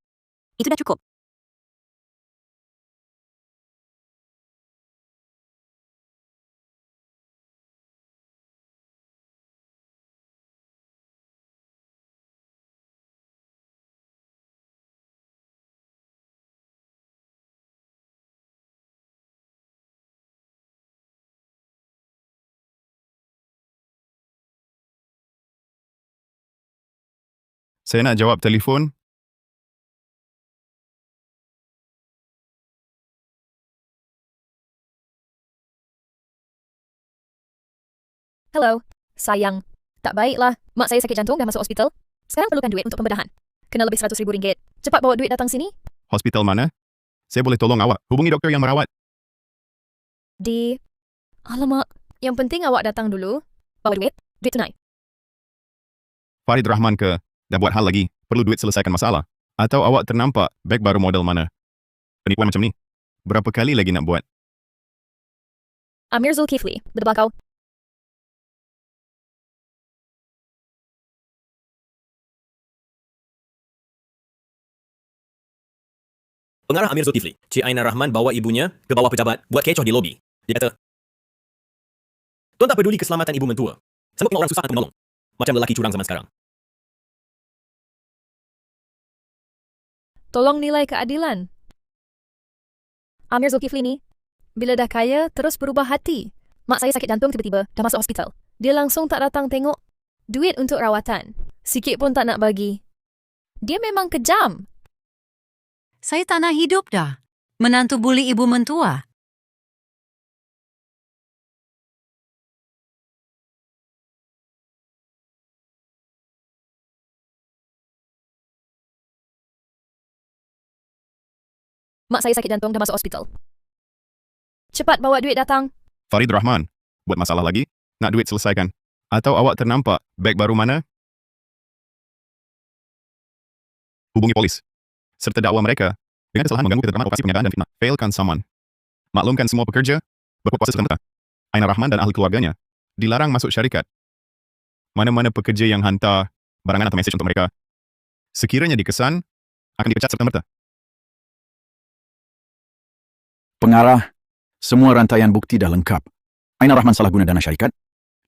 Itu dah cukup. Saya nak jawab telefon. Hello, sayang. Tak baiklah. Mak saya sakit jantung dah masuk hospital. Sekarang perlukan duit untuk pembedahan. Kena lebih RM100,000. Cepat bawa duit datang sini. Hospital mana? Saya boleh tolong awak. Hubungi doktor yang merawat. Alamak, yang penting awak datang dulu. Bawa duit. Duit tunai. Farid Rahman ke? Dah buat hal lagi. Perlu duit selesaikan masalah. Atau awak ternampak beg baru model mana? Penipuan macam ni. Berapa kali lagi nak buat? Amir Zulkifli, berdebah kau. Pengarah Amir Zulkifli, Cik Aina Rahman bawa ibunya ke bawah pejabat buat kecoh di lobi. Dia kata, "Tuan tak peduli keselamatan ibu mentua. Sanggup tengok orang susah untuk menolong. Macam lelaki curang zaman sekarang." Tolong nilai keadilan. Amir Zulkifli ni, bila dah kaya, terus berubah hati. Mak saya sakit jantung tiba-tiba, dah masuk hospital. Dia langsung tak datang tengok. Duit untuk rawatan. Sikit pun tak nak bagi. Dia memang kejam. Saya tak nak hidup dah. Menantu buli ibu mentua. Mak saya sakit jantung dah masuk hospital. Cepat bawa duit datang. Farid Rahman, buat masalah lagi? Nak duit selesaikan? Atau awak ternampak beg baru mana? Hubungi polis. Serta dakwa mereka dengan kesalahan mengganggu ketenteraman operasi penjagaan dan fitnah. Failkan saman. Maklumkan semua pekerja berkuasa serta-merta. Aina Rahman dan ahli keluarganya dilarang masuk syarikat. Mana-mana pekerja yang hantar barangan atau mesej untuk mereka, sekiranya dikesan, akan dipecat serta-merta. Pengarah, semua rantaian bukti dah lengkap. Aina Rahman salah guna dana syarikat,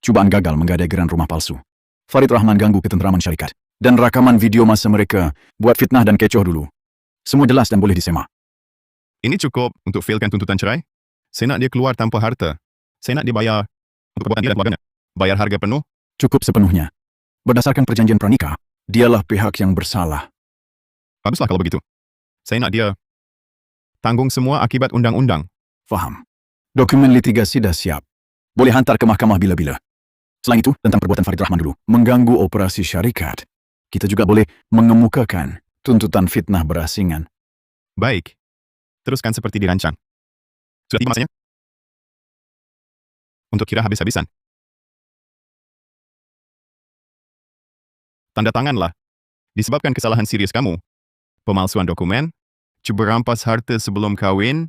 cubaan gagal menggadai geran rumah palsu. Farid Rahman ganggu ketenteraman syarikat. Dan rakaman video masa mereka buat fitnah dan kecoh dulu. Semua jelas dan boleh disemak. Ini cukup untuk failkan tuntutan cerai? Saya nak dia keluar tanpa harta. Saya nak dia bayar untuk perbuatan dia dan keluarganya. Bayar harga penuh? Cukup sepenuhnya. Berdasarkan perjanjian pranikah, dialah pihak yang bersalah. Baguslah kalau begitu. Saya nak dia tanggung semua akibat undang-undang. Faham. Dokumen litigasi dah siap. Boleh hantar ke mahkamah bila-bila. Selain itu, tentang perbuatan Farid Rahman dulu, mengganggu operasi syarikat. Kita juga boleh mengemukakan tuntutan fitnah berasingan. Baik. Teruskan seperti dirancang. Sudah tiba masanya? Untuk kira habis-habisan. Tanda tanganlah. Disebabkan kesalahan serius kamu, pemalsuan dokumen, cuba rampas harta sebelum kahwin,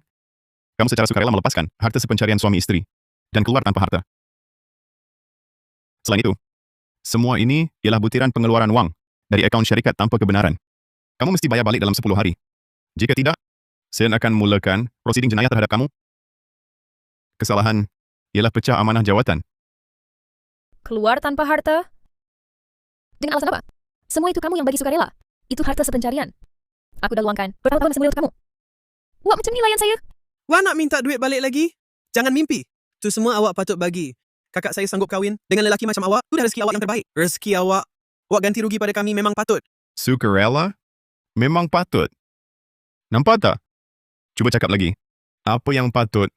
kamu secara sukarela melepaskan harta sepencarian suami isteri dan keluar tanpa harta. Selain itu, semua ini ialah butiran pengeluaran wang dari akaun syarikat tanpa kebenaran. Kamu mesti bayar balik dalam 10 hari. Jika tidak, saya akan mulakan prosiding jenayah terhadap kamu. Kesalahan ialah pecah amanah jawatan. Keluar tanpa harta? Dengan alasan apa? Semua itu kamu yang bagi sukarela. Itu harta sepencarian. Aku dah luangkan bertahun-tahun semula untuk kamu. Wak macam ni layan saya. Wak nak minta duit balik lagi? Jangan mimpi. Tu semua awak patut bagi. Kakak saya sanggup kahwin dengan lelaki macam awak. Itu dah rezeki awak yang terbaik. Rezeki awak. Wak ganti rugi pada kami memang patut. Sukarela? Memang patut. Nampak tak? Cuba cakap lagi. Apa yang patut?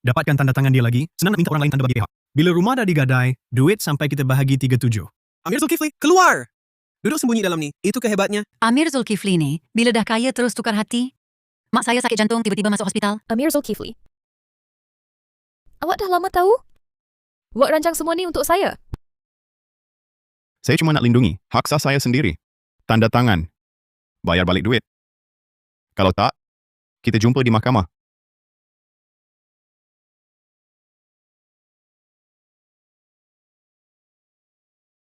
Dapatkan tanda tangan dia lagi, senang nak minta orang lain tanda bagi pihak. Bila rumah dah digadai, duit sampai kita bahagi 37. Amir Zulkifli, keluar! Duduk sembunyi dalam ni. Itu kehebatnya. Amir Zulkifli ni, bila dah kaya terus tukar hati. Mak saya sakit jantung tiba-tiba masuk hospital. Amir Zulkifli. Awak dah lama tahu? Awak rancang semua ni untuk saya. Saya cuma nak lindungi hak sah saya sendiri. Tanda tangan. Bayar balik duit. Kalau tak, kita jumpa di mahkamah.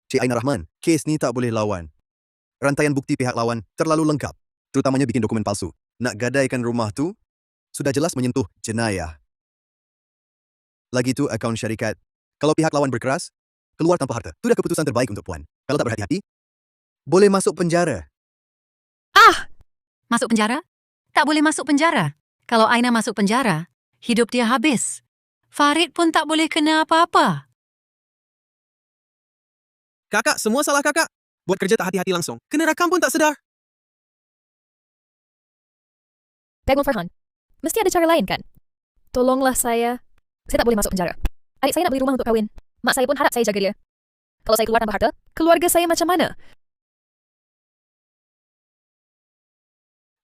Cik Aina Rahman, kes ni tak boleh lawan. Rantaian bukti pihak lawan terlalu lengkap, terutamanya bikin dokumen palsu. Nak gadaikan rumah tu, sudah jelas menyentuh jenayah. Lagi tu akaun syarikat. Kalau pihak lawan berkeras, keluar tanpa harta. Itu dah keputusan terbaik untuk puan. Kalau tak berhati-hati, boleh masuk penjara. Masuk penjara? Tak boleh masuk penjara. Kalau Aina masuk penjara, hidup dia habis. Farid pun tak boleh kena apa-apa. Kakak, semua salah kakak. Buat kerja tak hati-hati langsung. Kena rakam pun tak sedar. Pegung Farhan, mesti ada cara lain kan? Tolonglah saya. Saya tak boleh masuk penjara. Adik saya nak beli rumah untuk kahwin. Mak saya pun harap saya jaga dia. Kalau saya keluar tanpa harta, keluarga saya macam mana?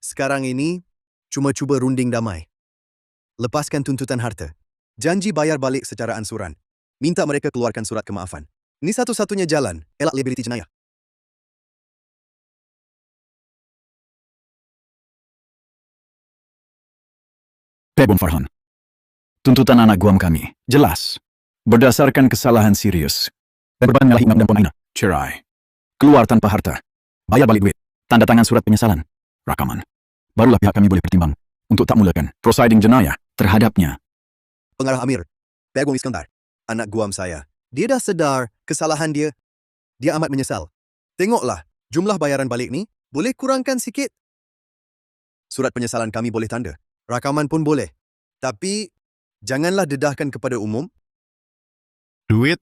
Sekarang ini, cuma cuba runding damai. Lepaskan tuntutan harta. Janji bayar balik secara ansuran. Minta mereka keluarkan surat kemaafan. Ini satu-satunya jalan, elak liabiliti jenayah. Pegung Farhan. Tuntutan anak guam kami, jelas. Berdasarkan kesalahan serius. Dan beban menyalahi undang-undang Puan Aina. Cerai. Keluar tanpa harta. Bayar balik duit. Tanda tangan surat penyesalan. Rakaman. Barulah pihak kami boleh pertimbang untuk tak mulakan prosiding jenayah terhadapnya. Pengarah Amir, Pegung Iskandar, anak guam saya. Dia dah sedar kesalahan dia. Dia amat menyesal. Tengoklah, jumlah bayaran balik ni boleh kurangkan sikit. Surat penyesalan kami boleh tanda. Rakaman pun boleh. Tapi, janganlah dedahkan kepada umum. Duit,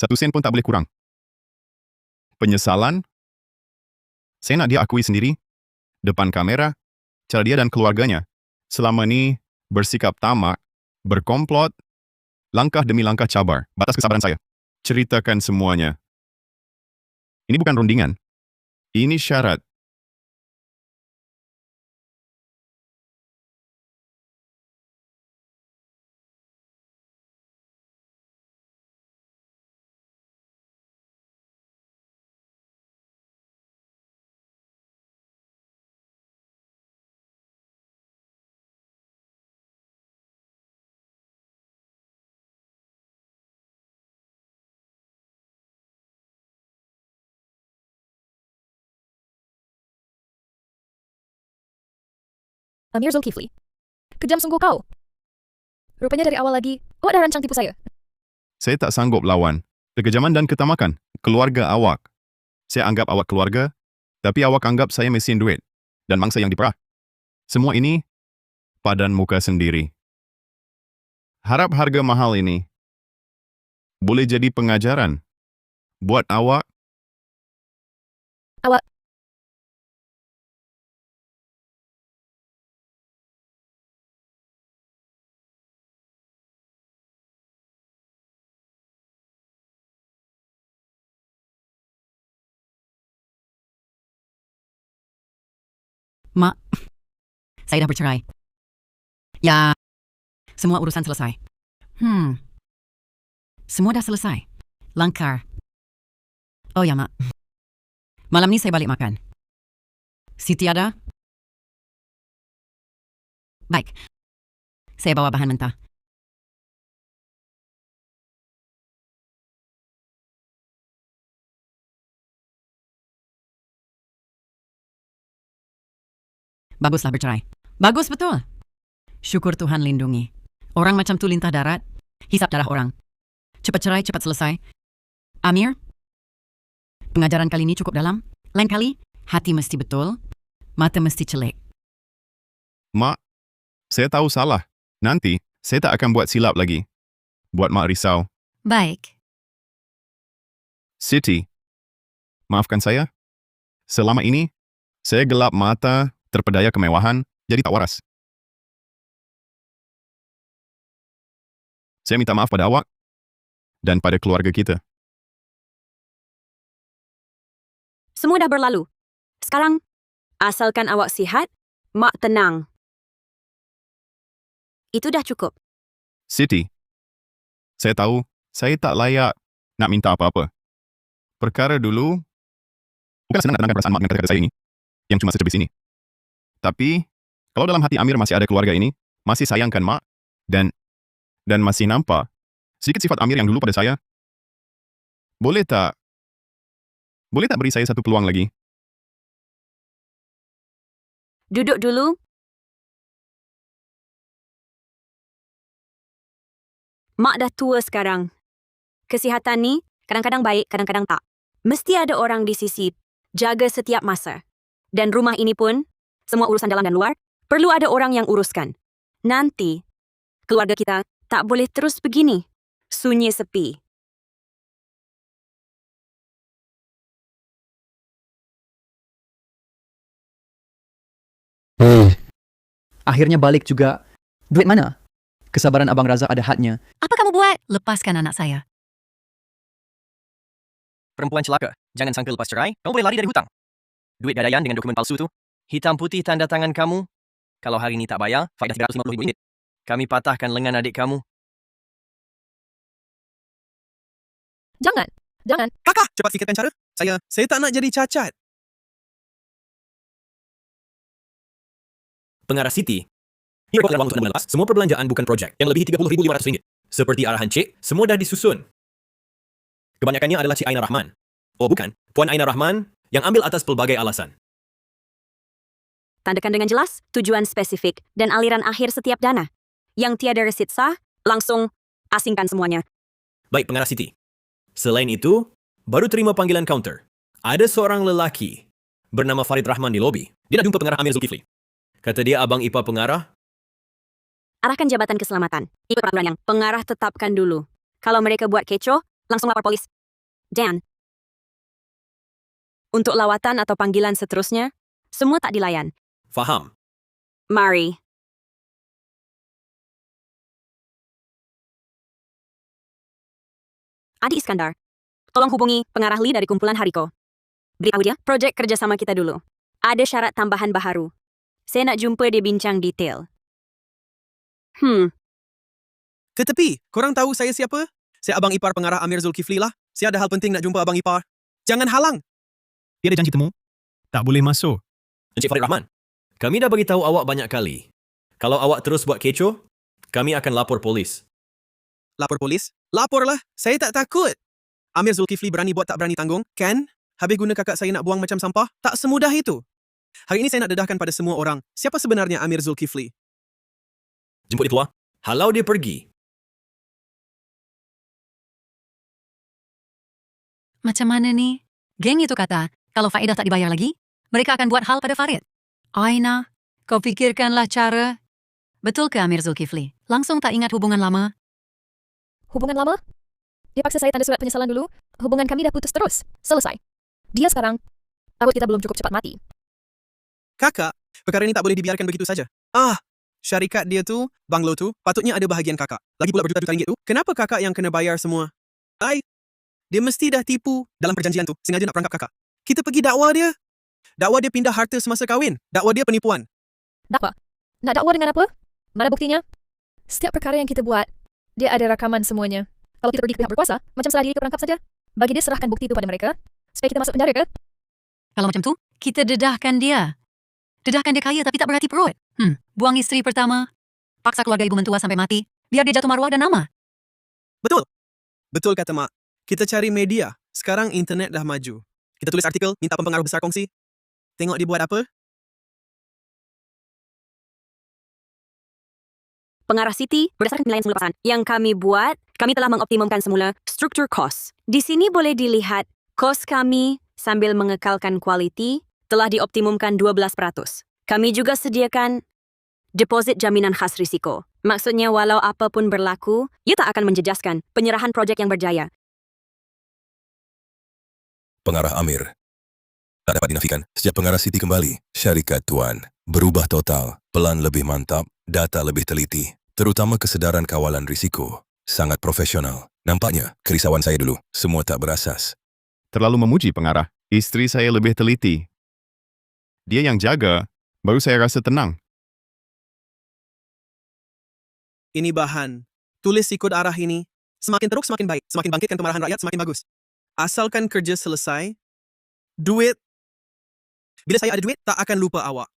1 sen pun tak boleh kurang. Penyesalan, saya nak dia akui sendiri, depan kamera, cara dia dan keluarganya selama ni bersikap tamak, berkomplot, langkah demi langkah cabar, batas kesabaran saya. Ceritakan semuanya. Ini bukan rundingan. Ini syarat. Amir Zulkifli. Kejam sungguh kau. Rupanya dari awal lagi, awak dah rancang tipu saya. Saya tak sanggup lawan kekejaman dan ketamakan keluarga awak. Saya anggap awak keluarga, tapi awak anggap saya mesin duit dan mangsa yang diperah. Semua ini padan muka sendiri. Harap harga mahal ini boleh jadi pengajaran buat awak. Awak. Mak, saya dah bercerai. Ya, semua urusan selesai. Semua dah selesai. Langkar. Oh ya, Mak. Malam ni saya balik makan. Siti ada? Baik. Saya bawa bahan mentah. Baguslah bercerai. Bagus betul. Syukur Tuhan lindungi. Orang macam tu lintah darat, hisap darah orang. Cepat cerai, cepat selesai. Amir, pengajaran kali ini cukup dalam. Lain kali, hati mesti betul, mata mesti celik. Mak, saya tahu salah. Nanti, saya tak akan buat silap lagi. Buat Mak risau. Baik. Siti, maafkan saya. Selama ini, saya gelap mata, terpedaya kemewahan, jadi tak waras. Saya minta maaf pada awak dan pada keluarga kita. Semua dah berlalu. Sekarang, asalkan awak sihat, Mak tenang. Itu dah cukup. Siti, saya tahu saya tak layak nak minta apa-apa. Perkara dulu, bukan senang nak tenangkan perasaan mak dengan kata-kata saya ini, yang cuma secepis ini. Tapi, kalau dalam hati Amir masih ada keluarga ini, masih sayangkan mak, dan masih nampak sedikit sifat Amir yang dulu pada saya, boleh tak beri saya satu peluang lagi? Duduk dulu. Mak dah tua sekarang. Kesihatan ni kadang-kadang baik, kadang-kadang tak. Mesti ada orang di sisi jaga setiap masa. Dan rumah ini pun, semua urusan dalam dan luar, perlu ada orang yang uruskan. Nanti, keluarga kita tak boleh terus begini. Sunyi sepi. Akhirnya balik juga. Duit mana? Kesabaran Abang Razak ada hadnya. Apa kamu buat? Lepaskan anak saya. Perempuan celaka. Jangan sangka lepas cerai, kamu boleh lari dari hutang. Duit gadaian dengan dokumen palsu tu, hitam putih tanda tangan kamu. Kalau hari ni tak bayar, faedah RM350,000. Kami patahkan lengan adik kamu. Jangan. Kakak, cepat fikirkan cara. Saya tak nak jadi cacat. Pengarah Siti. Ini adalah wang untuk bulan lepas. Semua perbelanjaan bukan projek yang lebih RM30,500. Seperti arahan Cik, semua dah disusun. Kebanyakannya adalah Cik Aina Rahman. Oh bukan, Puan Aina Rahman yang ambil atas pelbagai alasan. Tandakan dengan jelas tujuan spesifik dan aliran akhir setiap dana. Yang tiada resit sah, langsung asingkan semuanya. Baik, Pengarah Siti. Selain itu, baru terima panggilan counter. Ada seorang lelaki bernama Farid Rahman di lobi. Dia nak jumpa Pengarah Amir Zulkifli. Kata dia abang ipar pengarah. Arahkan jabatan keselamatan. Ikut peraturan yang pengarah tetapkan dulu. Kalau mereka buat kecoh, langsung lapor polis. Dan untuk lawatan atau panggilan seterusnya, semua tak dilayan. Faham. Mari. Adi Iskandar, tolong hubungi pengarah Lee dari kumpulan Hariko. Beritahu dia, projek kerjasama kita dulu. Ada syarat tambahan baharu. Saya nak jumpa dia bincang detail. Ke tepi, korang tahu saya siapa? Saya abang ipar pengarah Amir Zulkifli lah. Saya ada hal penting nak jumpa abang ipar. Jangan halang. Tiada janji temu. Tak boleh masuk. Encik Farid Rahman, kami dah beritahu awak banyak kali. Kalau awak terus buat kecoh, kami akan lapor polis. Lapor polis? Laporlah. Saya tak takut. Amir Zulkifli berani buat tak berani tanggung, kan? Habis guna kakak saya nak buang macam sampah? Tak semudah itu. Hari ini saya nak dedahkan pada semua orang, siapa sebenarnya Amir Zulkifli? Jemput dia keluar. Halau dia pergi. Macam mana ni? Geng itu kata, kalau faedah tak dibayar lagi, mereka akan buat hal pada Farid. Aina, kau fikirkanlah cara. Betul ke Amir Zulkifli? Langsung tak ingat hubungan lama? Hubungan lama? Dia paksa saya tanda surat penyesalan dulu. Hubungan kami dah putus terus. Selesai. Dia sekarang, takut kita belum cukup cepat mati. Kakak, perkara ini tak boleh dibiarkan begitu saja. Syarikat dia tu, banglo tu, patutnya ada bahagian kakak. Lagi pula berjuta-juta ringgit tu, kenapa kakak yang kena bayar semua? Dia mesti dah tipu dalam perjanjian tu, sengaja nak perangkap kakak. Kita pergi dakwa dia. Dakwa dia pindah harta semasa kahwin. Dakwa dia penipuan. Dakwa? Nak dakwa dengan apa? Mana buktinya? Setiap perkara yang kita buat, dia ada rakaman semuanya. Kalau kita pergi ke pihak berkuasa, macam serah diri ke perangkap saja. Bagi dia serahkan bukti itu pada mereka, supaya kita masuk penjara ke? Kalau macam tu, kita dedahkan dia. Dedahkan dia kaya tapi tak berhati perut. Buang isteri pertama, paksa keluarga ibu mentua sampai mati, biar dia jatuh maruah dan nama. Betul. Betul kata Mak. Kita cari media. Sekarang internet dah maju. Kita tulis artikel, minta pempengaruh besar kongsi. Tengok dia buat apa. Pengarah Siti, berdasarkan penilaian semula pasangan yang kami buat, kami telah mengoptimumkan semula struktur kos. Di sini boleh dilihat, kos kami sambil mengekalkan kualiti telah dioptimumkan 12%. Kami juga sediakan deposit jaminan khas risiko. Maksudnya walau apapun berlaku, ia tak akan menjejaskan penyerahan projek yang berjaya. Pengarah Amir. Tak dapat dinafikan, sejak pengarah Siti kembali, syarikat Tuan berubah total, pelan lebih mantap, data lebih teliti, terutama kesedaran kawalan risiko. Sangat profesional. Nampaknya, kerisauan saya dulu, semua tak berasas. Terlalu memuji pengarah. Isteri saya lebih teliti. Dia yang jaga, baru saya rasa tenang. Ini bahan. Tulis ikut arah ini. Semakin teruk semakin baik. Semakin bangkitkan kemarahan rakyat semakin bagus. Asalkan kerja selesai, duit. Bila saya ada duit, tak akan lupa awak.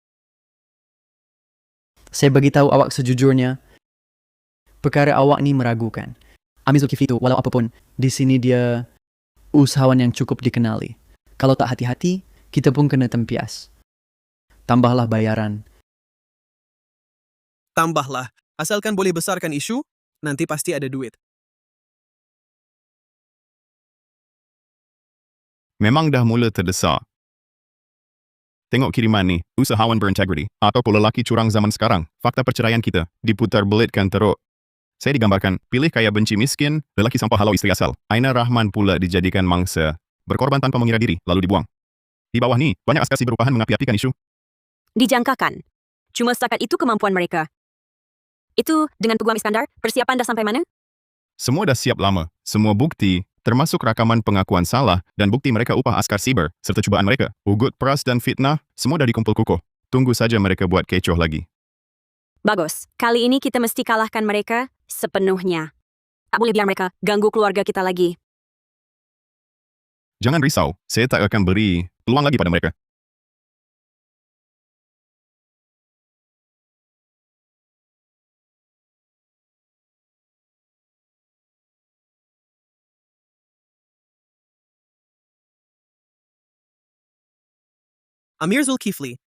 Saya beritahu awak sejujurnya, perkara awak ni meragukan. Amir Zulkifli itu, walau apapun, di sini dia usahawan yang cukup dikenali. Kalau tak hati-hati, kita pun kena tempias. Tambahlah bayaran. Tambahlah. Asalkan boleh besarkan isu, nanti pasti ada duit. Memang dah mula terdesak. Tengok kiriman ni, usahawan berintegriti atau lelaki curang zaman sekarang. Fakta perceraian kita diputar belitkan teruk. Saya digambarkan, pilih kaya benci miskin, lelaki sampah halau isteri asal. Aina Rahman pula dijadikan mangsa. Berkorban tanpa mengira diri, lalu dibuang. Di bawah ni, banyak askasi berupahan mengapi-apikan isu. Dijangkakan. Cuma setakat itu kemampuan mereka. Itu dengan Peguam Iskandar, persiapan dah sampai mana? Semua dah siap lama. Semua bukti, termasuk rakaman pengakuan salah dan bukti mereka upah askar siber serta cubaan mereka, ugut peras dan fitnah, semua dah dikumpul kukuh. Tunggu saja mereka buat kecoh lagi. Bagus. Kali ini kita mesti kalahkan mereka sepenuhnya. Tak boleh biar mereka ganggu keluarga kita lagi. Jangan risau, saya tak akan beri peluang lagi pada mereka. Amir Zulkifli,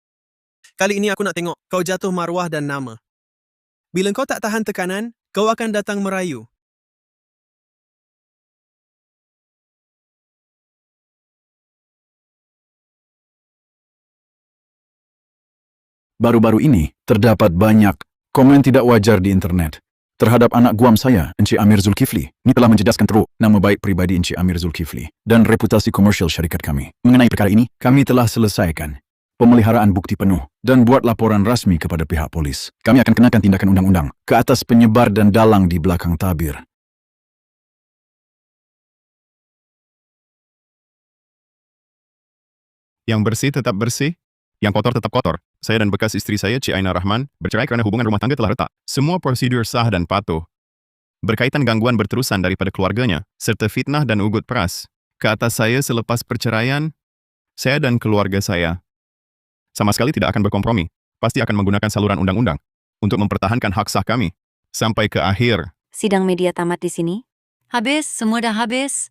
kali ini aku nak tengok kau jatuh maruah dan nama. Bila kau tak tahan tekanan, kau akan datang merayu. Baru-baru ini, terdapat banyak komen tidak wajar di internet terhadap anak guam saya, Encik Amir Zulkifli. Ini telah menjejaskan teruk nama baik pribadi Encik Amir Zulkifli dan reputasi komersial syarikat kami. Mengenai perkara ini, kami telah selesaikan pemeliharaan bukti penuh dan buat laporan rasmi kepada pihak polis. Kami akan kenakan tindakan undang-undang ke atas penyebar dan dalang di belakang tabir. Yang bersih tetap bersih, yang kotor tetap kotor. Saya dan bekas isteri saya, Cik Aina Rahman, bercerai kerana hubungan rumah tangga telah retak. Semua prosedur sah dan patuh. Berkaitan gangguan berterusan daripada keluarganya, serta fitnah dan ugut peras ke atas saya selepas perceraian, saya dan keluarga saya sama sekali tidak akan berkompromi. Pasti akan menggunakan saluran undang-undang untuk mempertahankan hak sah kami sampai ke akhir. Sidang media tamat di sini. Habis, semua dah habis.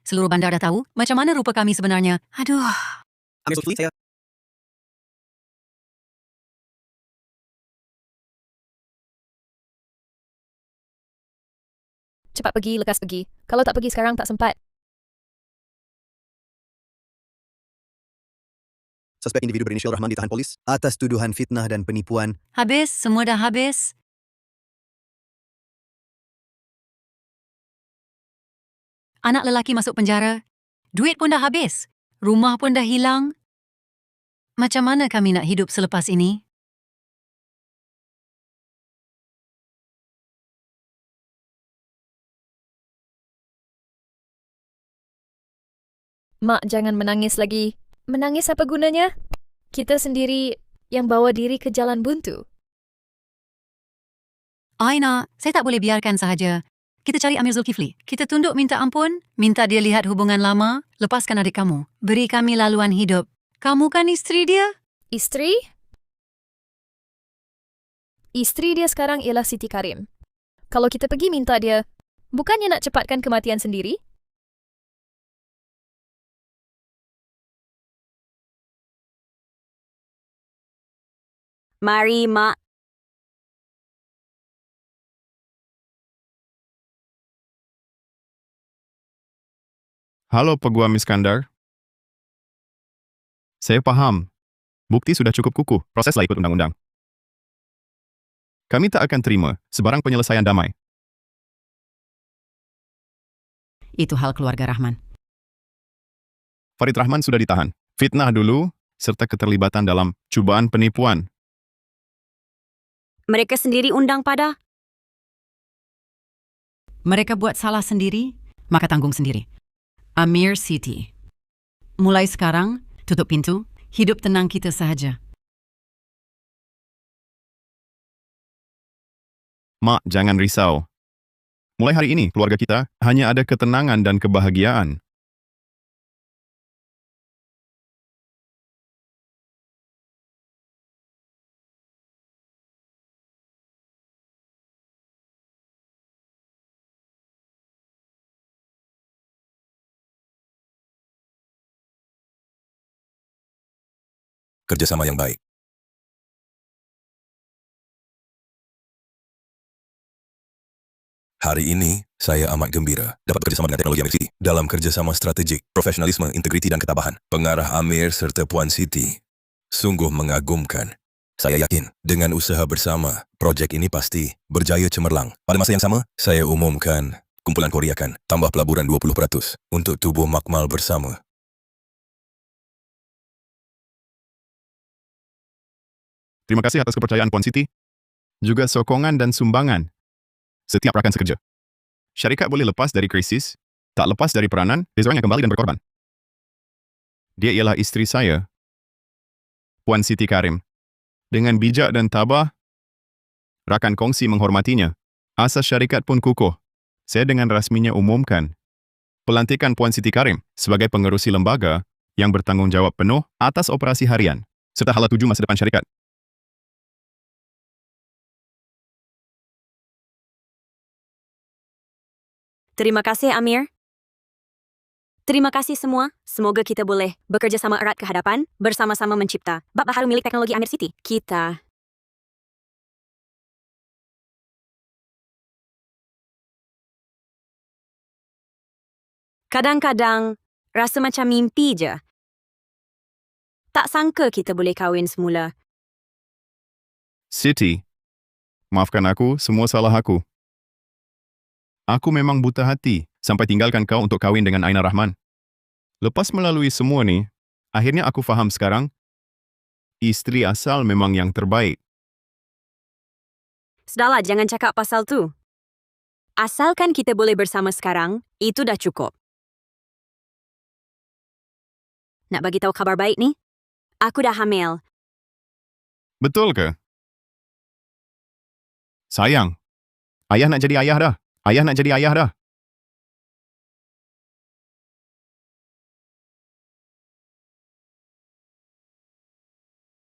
Seluruh bandar dah tahu macam mana rupa kami sebenarnya. Aduh. Amir Zulkifli, saya Cepat pergi, lekas pergi. Kalau tak pergi sekarang, tak sempat. Suspek individu berinisial Rahman ditahan polis atas tuduhan fitnah dan penipuan. Habis, semua dah habis. Anak lelaki masuk penjara. Duit pun dah habis. Rumah pun dah hilang. Macam mana kami nak hidup selepas ini? Mak, jangan menangis lagi. Menangis apa gunanya? Kita sendiri yang bawa diri ke jalan buntu. Aina, saya tak boleh biarkan sahaja. Kita cari Amir Zulkifli. Kita tunduk minta ampun, minta dia lihat hubungan lama, lepaskan adik kamu. Beri kami laluan hidup. Kamu kan isteri dia? Isteri? Isteri dia sekarang ialah Siti Karim. Kalau kita pergi minta dia, bukannya nak cepatkan kematian sendiri? Mari, Mak. Halo Peguam Iskandar. Saya faham. Bukti sudah cukup kukuh, proseslah ikut undang-undang. Kami tak akan terima sebarang penyelesaian damai. Itu hal keluarga Rahman. Farid Rahman sudah ditahan. Fitnah dulu, serta keterlibatan dalam cubaan penipuan. Mereka sendiri undang pada. Mereka buat salah sendiri, maka tanggung sendiri. Amir Siti. Mulai sekarang, tutup pintu, hidup tenang kita sahaja. Mak, jangan risau. Mulai hari ini, keluarga kita hanya ada ketenangan dan kebahagiaan. Kerjasama yang baik. Hari ini, saya amat gembira dapat bekerjasama dengan teknologi Amir City dalam kerjasama strategik, profesionalisme, integriti dan ketabahan. Pengarah Amir serta Puan Siti sungguh mengagumkan. Saya yakin dengan usaha bersama, projek ini pasti berjaya cemerlang. Pada masa yang sama, saya umumkan kumpulan Koreakan tambah pelaburan 20% untuk tubuh makmal bersama. Terima kasih atas kepercayaan Puan Siti, juga sokongan dan sumbangan setiap rakan sekerja. Syarikat boleh lepas dari krisis, tak lepas dari peranan seseorang yang kembali dan berkorban. Dia ialah isteri saya, Puan Siti Karim. Dengan bijak dan tabah, rakan kongsi menghormatinya. Asas syarikat pun kukuh. Saya dengan rasminya umumkan pelantikan Puan Siti Karim sebagai pengerusi lembaga yang bertanggungjawab penuh atas operasi harian serta hala tuju masa depan syarikat. Terima kasih, Amir. Terima kasih semua. Semoga kita boleh bekerja sama erat ke hadapan, bersama-sama mencipta bab baharu milik teknologi Amir City. Kita kadang-kadang rasa macam mimpi je. Tak sangka kita boleh kahwin semula. Siti, maafkan aku, semua salah aku. Aku memang buta hati sampai tinggalkan kau untuk kahwin dengan Aina Rahman. Lepas melalui semua ni, akhirnya aku faham sekarang, isteri asal memang yang terbaik. Sudahlah, jangan cakap pasal tu. Asalkan kita boleh bersama sekarang, itu dah cukup. Nak bagi tahu kabar baik ni? Aku dah hamil. Betul ke? Sayang, ayah nak jadi ayah dah. Ayah nak jadi ayah dah.